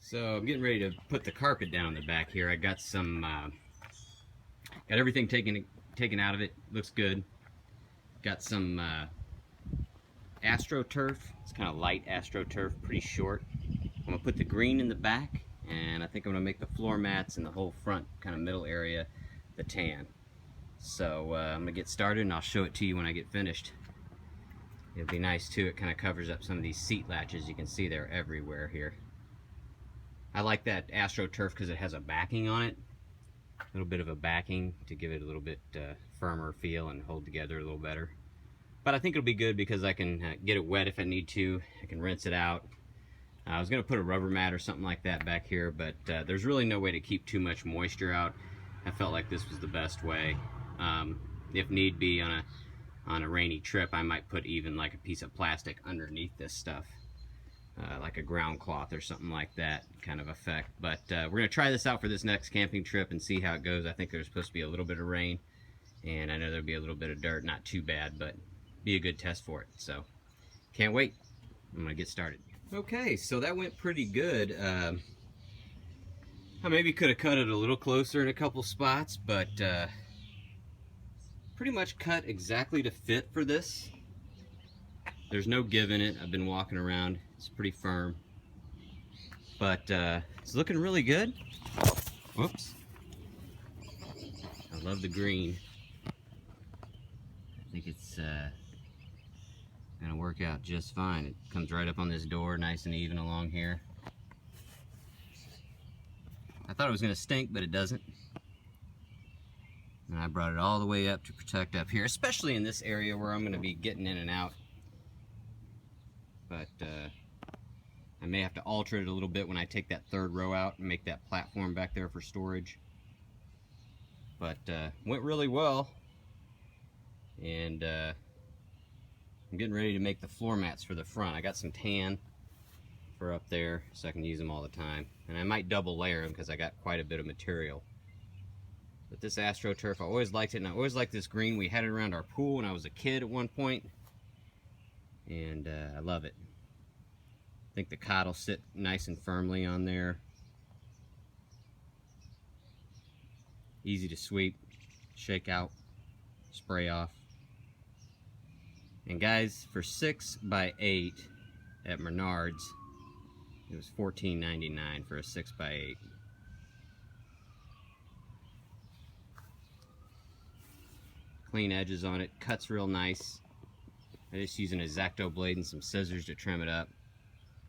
So I'm getting ready to put the carpet down in the back here. I got some, got everything taken out of it. Looks good. Got some Astro Turf. It's kind of light Astro Turf, pretty short. I'm gonna put the green in the back, and I think I'm gonna make the floor mats and the whole front kind of middle area the tan. So I'm gonna get started, and I'll show it to you when I get finished. It'll be nice too. It kind of covers up some of these seat latches. You can see they're everywhere here. I like that Astro Turf because it has a backing on it. A little bit of a backing to give it a little bit firmer feel and hold together a little better. But I think it'll be good because I can get it wet if I need to. I can rinse it out. I was going to put a rubber mat or something like that back here, but there's really no way to keep too much moisture out. I felt like this was the best way. If need be on a rainy trip, I might put even like a piece of plastic underneath this stuff. Like a ground cloth or something like that kind of effect. But we're going to try this out for this next camping trip and see how it goes. I think there's supposed to be a little bit of rain, and I know there'll be a little bit of dirt. Not too bad, but be a good test for it. So can't wait. I'm going to get started. Okay, so that went pretty good. I maybe could have cut it a little closer in a couple spots, but pretty much cut exactly to fit for this. There's no give in it. I've been walking around. It's pretty firm. But it's looking really good. Whoops. I love the green. I think it's gonna work out just fine. It comes right up on this door, nice and even along here. I thought it was gonna stink, but it doesn't. And I brought it all the way up to protect up here, especially in this area where I'm gonna be getting in and out. But I may have to alter it a little bit when I take that third row out and make that platform back there for storage. But went really well, and I'm getting ready to make the floor mats for the front. I got some tan for up there so I can use them all the time, and I might double layer them because I got quite a bit of material. But this Astro Turf, I always liked it, and I always liked this green. We had it around our pool when I was a kid at one point, and I love it. I think the cot will sit nice and firmly on there. Easy to sweep, shake out, spray off. And guys, for 6x8 at Menards, it was $14.99 for a 6x8. Clean edges on it, cuts real nice. I just use an X-Acto blade and some scissors to trim it up.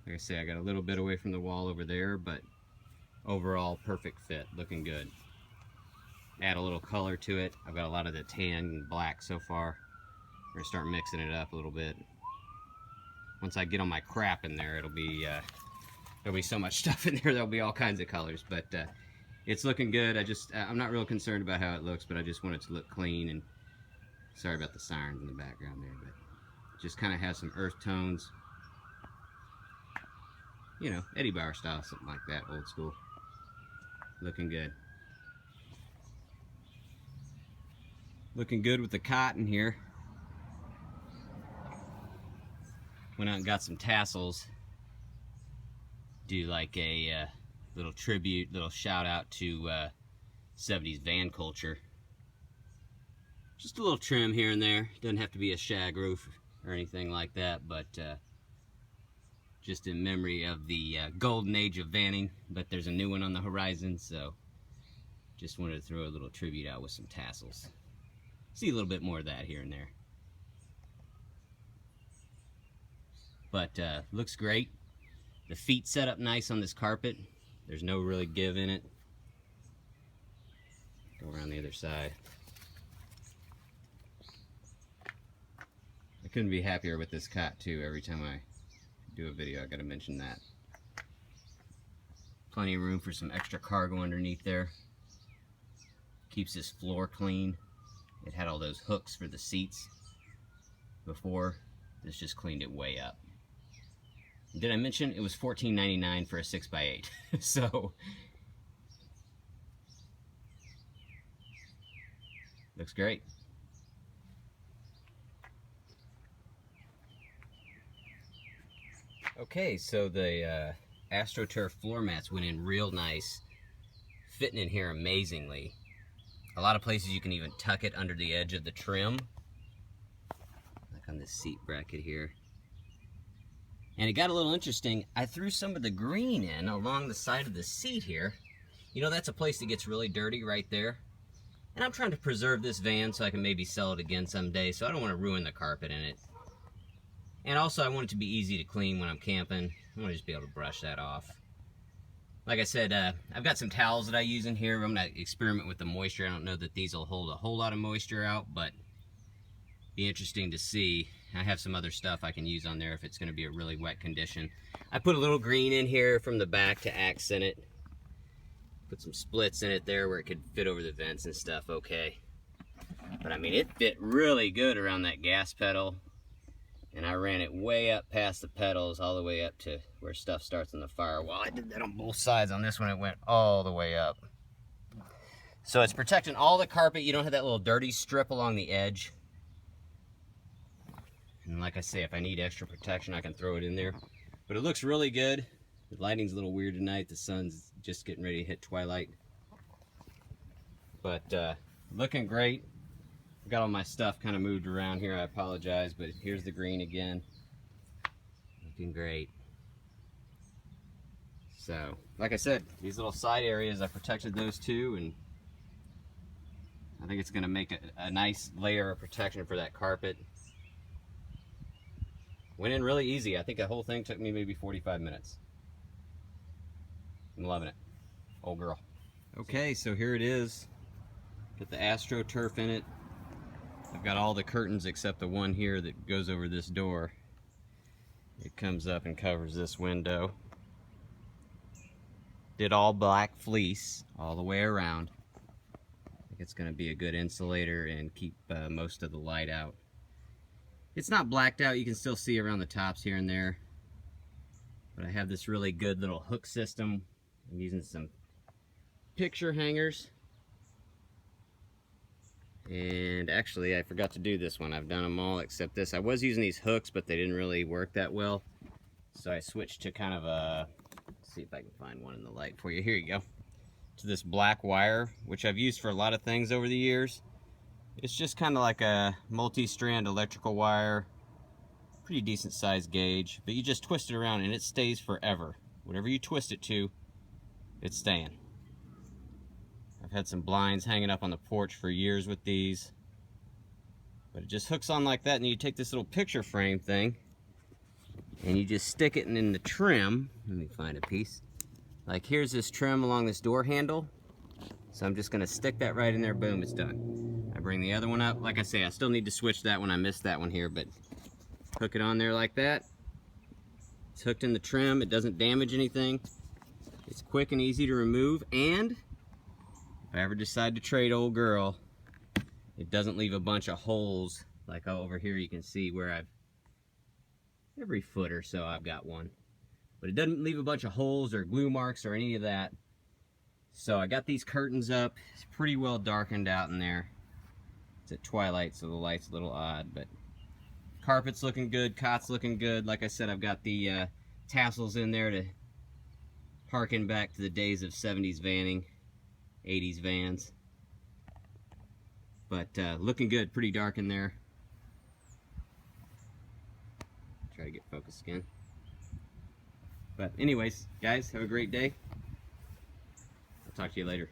Like I say, I got a little bit away from the wall over there, but overall perfect fit, looking good. Add a little color to it. I've got a lot of the tan and black so far. We're gonna start mixing it up a little bit. Once I get all my crap in there, there'll be so much stuff in there. There'll be all kinds of colors, but it's looking good. I'm not real concerned about how it looks, but I just want it to look clean. And sorry about the sirens in the background there, but just kind of has some earth tones. You know, Eddie Bauer style, something like that, old school. Looking good. Looking good with the cotton here. Went out and got some tassels. Do like a little tribute, little shout out to 70s van culture. Just a little trim here and there. Doesn't have to be a shag roof or anything like that, but just in memory of the golden age of vanning. But there's a new one on the horizon, so just wanted to throw a little tribute out with some tassels. See a little bit more of that here and there. But looks great. The feet set up nice on this carpet. There's no really give in it. Go around the other side. I couldn't be happier with this cot too. Every time I do a video, I gotta mention that. Plenty of room for some extra cargo underneath there. Keeps this floor clean. It had all those hooks for the seats before. This just cleaned it way up. Did I mention it was $14.99 for a 6x8? So looks great. Okay, so the Astro Turf floor mats went in real nice, fitting in here amazingly. A lot of places you can even tuck it under the edge of the trim, like on this seat bracket here. And it got a little interesting. I threw some of the green in along the side of the seat here. You know, that's a place that gets really dirty right there. And I'm trying to preserve this van so I can maybe sell it again someday, so I don't want to ruin the carpet in it. And also I want it to be easy to clean when I'm camping. I want to just be able to brush that off. Like I said, I've got some towels that I use in here. I'm going to experiment with the moisture. I don't know that these will hold a whole lot of moisture out, but be interesting to see. I have some other stuff I can use on there if it's going to be a really wet condition. I put a little green in here from the back to accent it. Put some splits in it there where it could fit over the vents and stuff okay. But I mean, it fit really good around that gas pedal. And I ran it way up past the pedals all the way up to where stuff starts on the firewall. I did that on both sides. On this one, it went all the way up. So it's protecting all the carpet. You don't have that little dirty strip along the edge. And like I say, if I need extra protection, I can throw it in there. But it looks really good. The lighting's a little weird tonight. The sun's just getting ready to hit twilight. But looking great. I've got all my stuff kind of moved around here. I apologize, but here's the green again. Looking great. So, like I said, these little side areas, I protected those too, and I think it's going to make a nice layer of protection for that carpet. Went in really easy. I think the whole thing took me maybe 45 minutes. I'm loving it. Old girl. Okay, so here it is. Got the Astro Turf in it. I've got all the curtains except the one here that goes over this door. It comes up and covers this window. Did all black fleece all the way around. I think it's going to be a good insulator and keep most of the light out. It's not blacked out. You can still see around the tops here and there. But I have this really good little hook system. I'm using some picture hangers. And actually, I forgot to do this one. I've done them all except this. I was using these hooks, but they didn't really work that well. So I switched to kind of a, let's see if I can find one in the light for you. Here you go. To this black wire, which I've used for a lot of things over the years. It's just kind of like a multi-strand electrical wire. Pretty decent sized gauge, but you just twist it around and it stays forever. Whatever you twist it to, it's staying. I've had some blinds hanging up on the porch for years with these. But it just hooks on like that, and you take this little picture frame thing and you just stick it in the trim. Let me find a piece. Like here's this trim along this door handle. So I'm just gonna stick that right in there, boom, it's done. I bring the other one up. Like I say, I still need to switch that one. I missed that one here, but hook it on there like that. It's hooked in the trim. It doesn't damage anything. It's quick and easy to remove, and if I ever decide to trade old girl, it doesn't leave a bunch of holes. Like over here you can see where I've, every foot or so I've got one. But it doesn't leave a bunch of holes or glue marks or any of that. So I got these curtains up. It's pretty well darkened out in there. It's at twilight, so the light's a little odd, but carpet's looking good, cot's looking good. Like I said, I've got the tassels in there to harken back to the days of 70s vanning, 80s vans. But looking good, pretty dark in there. Try to get focused again. But anyways, guys, have a great day. I'll talk to you later.